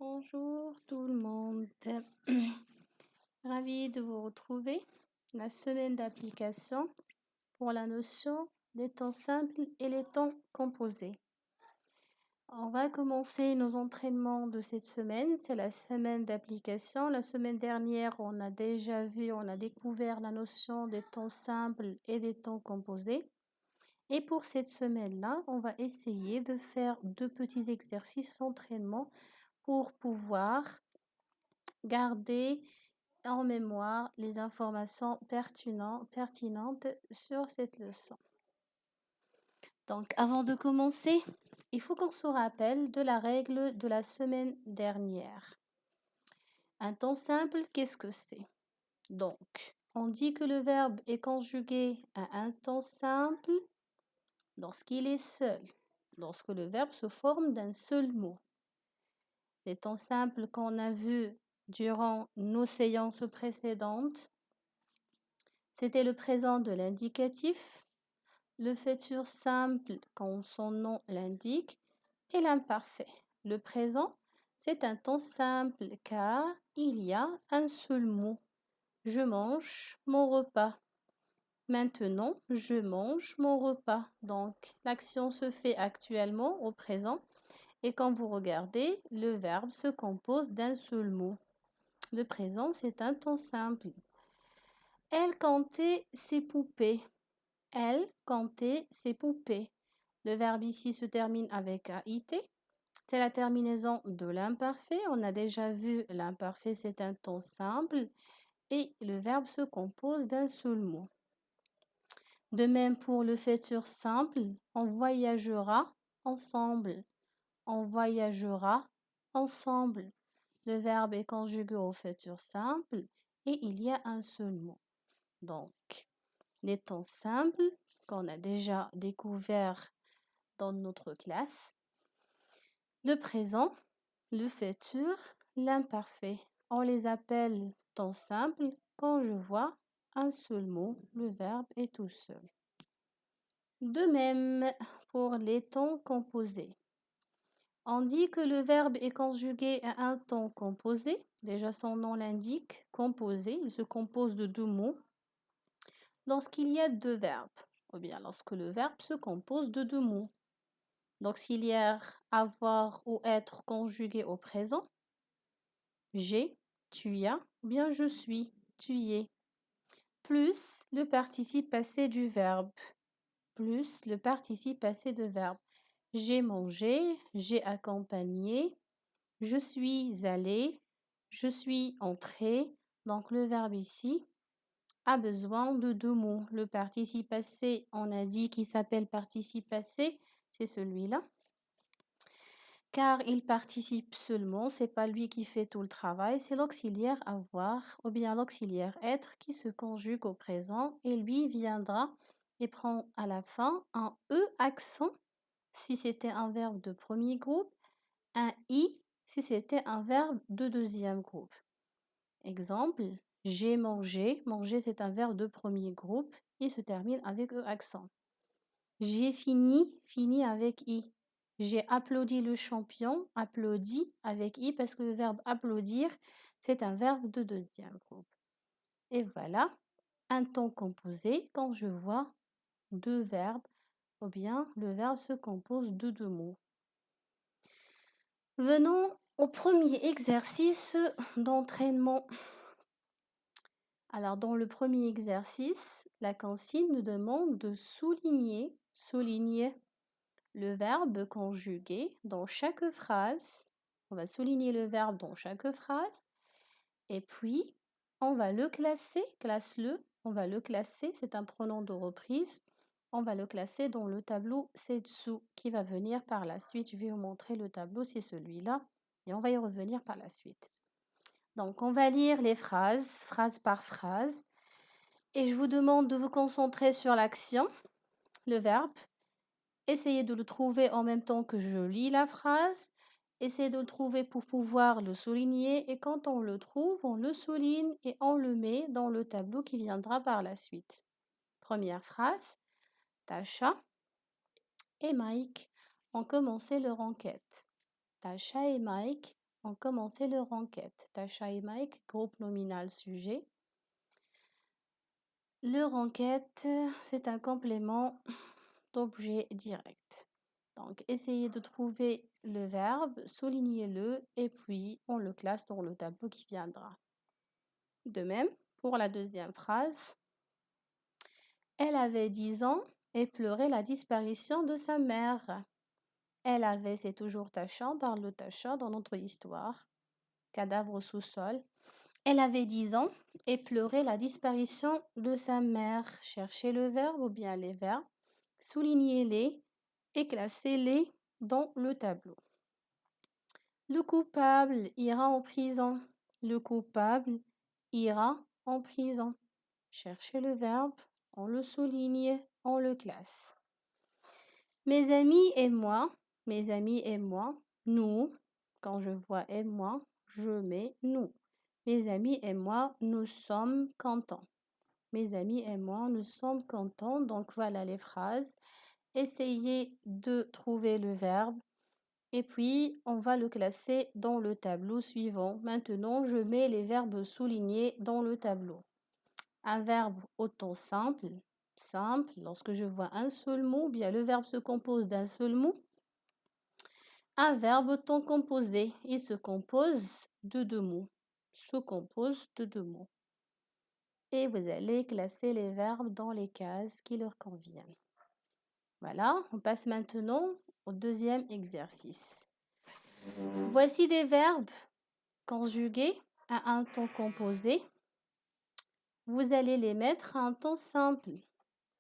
Bonjour tout le monde. Ravi de vous retrouver. La semaine d'application pour la notion des temps simples et les temps composés. On va commencer nos entraînements de cette semaine. C'est la semaine d'application. La semaine dernière, on a déjà vu, on a découvert la notion des temps simples et des temps composés. Et pour cette semaine-là, on va essayer de faire 2 petits exercices d'entraînement pour pouvoir garder en mémoire les informations pertinentes sur cette leçon. Donc, avant de commencer, il faut qu'on se rappelle de la règle de la semaine dernière. Un temps simple, qu'est-ce que c'est? Donc, on dit que le verbe est conjugué à un temps simple lorsqu'il est seul, lorsque le verbe se forme d'un seul mot. Les temps simples qu'on a vus durant nos séances précédentes, c'était le présent de l'indicatif, le futur simple quand son nom l'indique et l'imparfait. Le présent, c'est un temps simple car il y a un seul mot. Je mange mon repas. Maintenant, je mange mon repas. Donc, l'action se fait actuellement au présent et quand vous regardez, le verbe se compose d'un seul mot. Le présent, c'est un temps simple. Elle comptait ses poupées. Elle comptait ses poupées. Le verbe ici se termine avec AIT. C'est la terminaison de l'imparfait. On a déjà vu l'imparfait, c'est un temps simple. Et le verbe se compose d'un seul mot. De même pour le futur simple, on voyagera ensemble. On voyagera ensemble. Le verbe est conjugué au futur simple et il y a un seul mot. Donc, les temps simples qu'on a déjà découvert dans notre classe, le présent, le futur, l'imparfait. On les appelle temps simples quand je vois un seul mot, le verbe est tout seul. De même pour les temps composés. On dit que le verbe est conjugué à un temps composé. Déjà, son nom l'indique, composé. Il se compose de 2 mots. Lorsqu'il y a 2 verbes, ou bien lorsque le verbe se compose de 2 mots. Donc, s'il y a avoir ou être conjugué au présent, j'ai, tu y as, ou bien je suis, tu y es. Plus le participe passé du verbe. Plus le participe passé de verbe. J'ai mangé, j'ai accompagné, je suis allé, je suis entré. Donc, le verbe ici a besoin de 2 mots. Le participe passé, on a dit qu'il s'appelle participe passé, c'est celui-là. Car il participe seulement, c'est pas lui qui fait tout le travail, c'est l'auxiliaire avoir ou bien l'auxiliaire être qui se conjugue au présent et lui viendra et prend à la fin un E accent si c'était un verbe de premier groupe, un I si c'était un verbe de deuxième groupe. Exemple, j'ai mangé. Manger, c'est un verbe de premier groupe. Il se termine avec E accent. J'ai fini. Fini avec I. J'ai applaudi le champion. Applaudi avec I parce que le verbe applaudir, c'est un verbe de deuxième groupe. Et voilà, un temps composé quand je vois 2 verbes ou bien le verbe se compose de 2 mots. Venons au premier exercice d'entraînement. Alors, dans le premier exercice, la consigne nous demande de souligner le verbe conjugué dans chaque phrase. On va souligner le verbe dans chaque phrase. Et puis, on va le classer, classe-le. On va le classer, c'est un pronom de reprise. On va le classer dans le tableau ci-dessous qui va venir par la suite. Je vais vous montrer le tableau, c'est celui-là. Et on va y revenir par la suite. Donc, on va lire les phrases, phrase par phrase. Et je vous demande de vous concentrer sur l'action, le verbe. Essayez de le trouver en même temps que je lis la phrase. Essayez de le trouver pour pouvoir le souligner. Et quand on le trouve, on le souligne et on le met dans le tableau qui viendra par la suite. Première phrase. Tasha et Mike ont commencé leur enquête. Tasha et Mike On commençait leur enquête. Tasha et Mike, groupe nominal sujet. Leur enquête, c'est un complément d'objet direct. Donc, essayez de trouver le verbe, soulignez-le et puis on le classe dans le tableau qui viendra. De même, pour la deuxième phrase, elle avait 10 ans et pleurait la disparition de sa mère. Elle avait, c'est toujours Tasha, on parle de Tasha dans notre histoire. Cadavre au sous-sol. Elle avait 10 ans et pleurait la disparition de sa mère. Cherchez le verbe ou bien les verbes, soulignez-les et classez-les dans le tableau. Le coupable ira en prison. Le coupable ira en prison. Cherchez le verbe, on le souligne, on le classe. Mes amis et moi, nous, quand je vois et moi, je mets nous. Mes amis et moi, nous sommes contents. Mes amis et moi, nous sommes contents. Donc voilà les phrases. Essayez de trouver le verbe et puis on va le classer dans le tableau suivant. Maintenant, je mets les verbes soulignés dans le tableau. Un verbe au temps simple, lorsque je vois un seul mot, bien le verbe se compose d'un seul mot. Un verbe au temps composé, il se compose de deux mots. Et vous allez classer les verbes dans les cases qui leur conviennent. Voilà, on passe maintenant au deuxième exercice. Voici des verbes conjugués à un temps composé. Vous allez les mettre à un temps simple.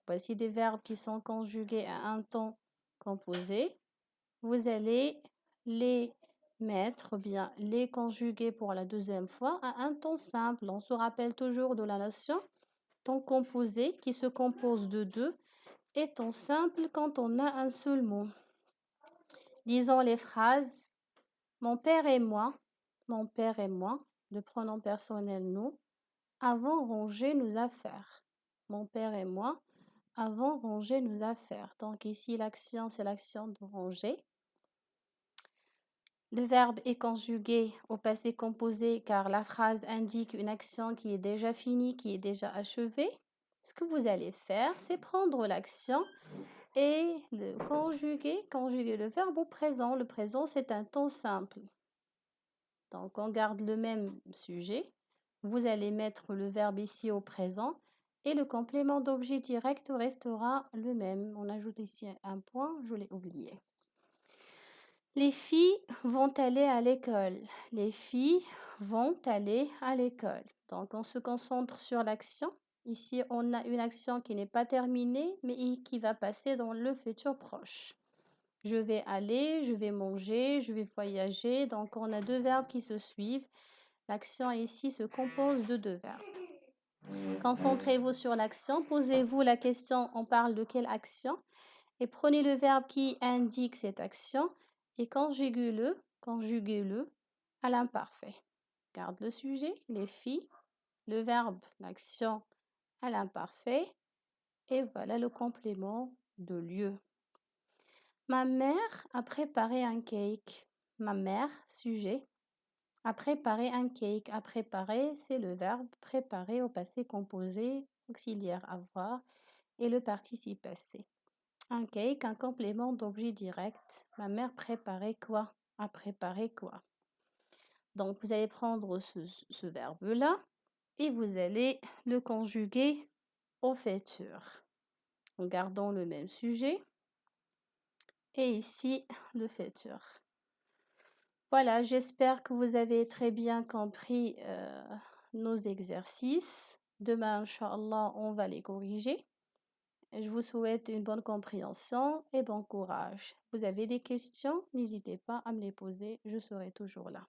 Voici des verbes qui sont conjugués à un temps composé. Vous allez les mettre, bien les conjuguer pour la deuxième fois à un temps simple. On se rappelle toujours de la notion temps composé qui se compose de deux et temps simple quand on a un seul mot. Disons les phrases. Mon père et moi, le pronom personnel nous, avons rangé nos affaires. Mon père et moi avons rangé nos affaires. Donc ici, l'action, c'est l'action de ranger. Le verbe est conjugué au passé composé car la phrase indique une action qui est déjà finie, qui est déjà achevée. Ce que vous allez faire, c'est prendre l'action et le conjuguer le verbe au présent. Le présent, c'est un temps simple. Donc, on garde le même sujet. Vous allez mettre le verbe ici au présent et le complément d'objet direct restera le même. On ajoute ici un point, je l'ai oublié. Les filles vont aller à l'école. Les filles vont aller à l'école. Donc, on se concentre sur l'action. Ici, on a une action qui n'est pas terminée, mais qui va passer dans le futur proche. Je vais aller, je vais manger, je vais voyager. Donc, on a deux verbes qui se suivent. L'action ici se compose de deux verbes. Concentrez-vous sur l'action. Posez-vous la question, on parle de quelle action? Et prenez le verbe qui indique cette action et conjuguez-le à l'imparfait. Garde le sujet, les filles, le verbe, l'action à l'imparfait et voilà le complément de lieu. Ma mère a préparé un cake. Ma mère, sujet, a préparé un cake. À préparer, c'est le verbe préparer au passé composé, auxiliaire avoir et le participe passé. Un cake, un complément d'objet direct. Ma mère préparait quoi? A préparé quoi? Donc, vous allez prendre ce verbe-là et vous allez le conjuguer au futur. En gardant le même sujet. Et ici, le futur. Voilà, j'espère que vous avez très bien compris nos exercices. Demain, Inch'Allah, on va les corriger. Je vous souhaite une bonne compréhension et bon courage. Vous avez des questions? N'hésitez pas à me les poser, je serai toujours là.